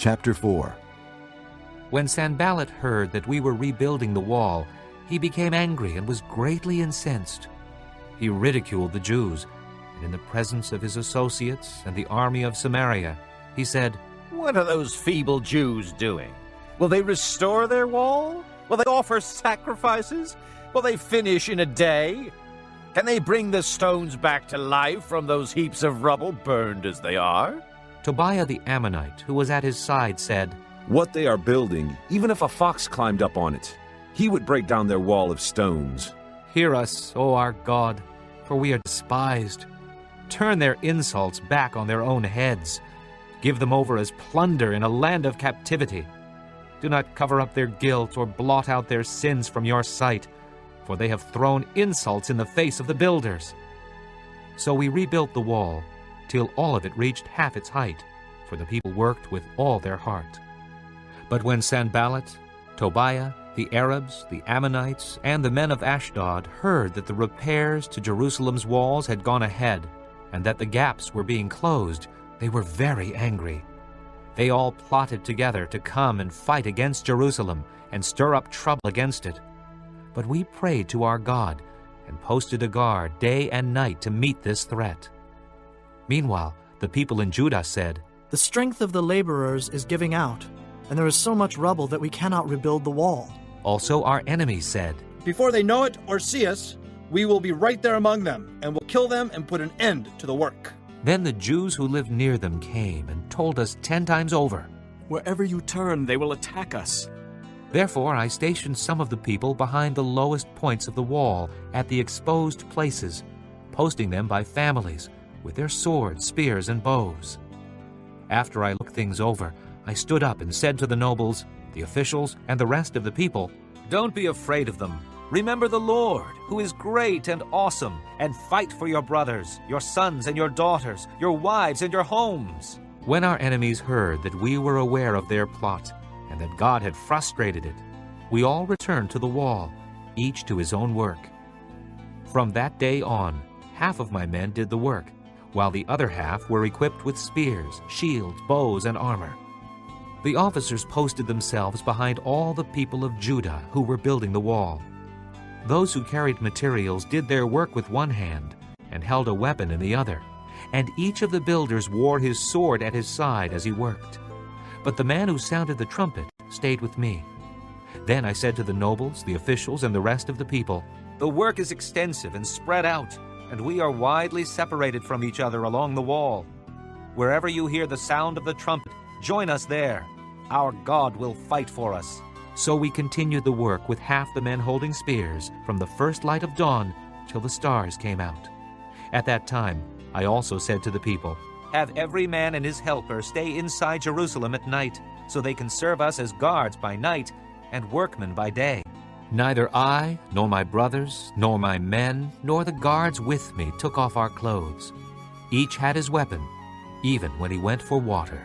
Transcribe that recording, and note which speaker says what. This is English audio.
Speaker 1: Chapter 4.
Speaker 2: When Sanballat heard that we were rebuilding the wall, he became angry and was greatly incensed. He ridiculed the Jews, and in the presence of his associates and the army of Samaria, he said,
Speaker 3: "What are those feeble Jews doing? Will they restore their wall? Will they offer sacrifices? Will they finish in a day? Can they bring the stones back to life from those heaps of rubble, burned as they are?"
Speaker 2: Tobiah the Ammonite, who was at his side, said,
Speaker 1: What they are building, even if a fox climbed up on it, he would break down their wall of stones.
Speaker 2: "Hear us, O our God, for we are despised. Turn their insults back on their own heads. Give them over as plunder in a land of captivity. Do not cover up their guilt or blot out their sins from your sight, for they have thrown insults in the face of the builders." So we rebuilt the wall, till all of it reached half its height, for the people worked with all their heart. But when Sanballat, Tobiah, the Arabs, the Ammonites, and the men of Ashdod heard that the repairs to Jerusalem's walls had gone ahead, and that the gaps were being closed, they were very angry. They all plotted together to come and fight against Jerusalem and stir up trouble against it. But we prayed to our God and posted a guard day and night to meet this threat. Meanwhile, the people in Judah said,
Speaker 4: "The strength of the laborers is giving out, and there is so much rubble that we cannot rebuild the wall."
Speaker 2: Also our enemies said,
Speaker 5: "Before they know it or see us, we will be right there among them, and will kill them and put an end to the work."
Speaker 2: Then the Jews who lived near them came and told us 10 times over,
Speaker 6: "Wherever you turn, they will attack us."
Speaker 2: Therefore I stationed some of the people behind the lowest points of the wall at the exposed places, posting them by families, with their swords, spears, and bows. After I looked things over, I stood up and said to the nobles, the officials, and the rest of the people, "Don't be afraid of them. Remember the Lord, who is great and awesome, and fight for your brothers, your sons and your daughters, your wives and your homes." When our enemies heard that we were aware of their plot, and that God had frustrated it, we all returned to the wall, each to his own work. From that day on, half of my men did the work, while the other half were equipped with spears, shields, bows, and armor. The officers posted themselves behind all the people of Judah who were building the wall. Those who carried materials did their work with one hand and held a weapon in the other, and each of the builders wore his sword at his side as he worked. But the man who sounded the trumpet stayed with me. Then I said to the nobles, the officials, and the rest of the people, "The work is extensive and spread out, and we are widely separated from each other along the wall. Wherever you hear the sound of the trumpet, join us there. Our God will fight for us." So we continued the work with half the men holding spears from the first light of dawn till the stars came out. At that time, I also said to the people, "Have every man and his helper stay inside Jerusalem at night, so they can serve us as guards by night and workmen by day." Neither I, nor my brothers, nor my men, nor the guards with me took off our clothes. Each had his weapon, even when he went for water.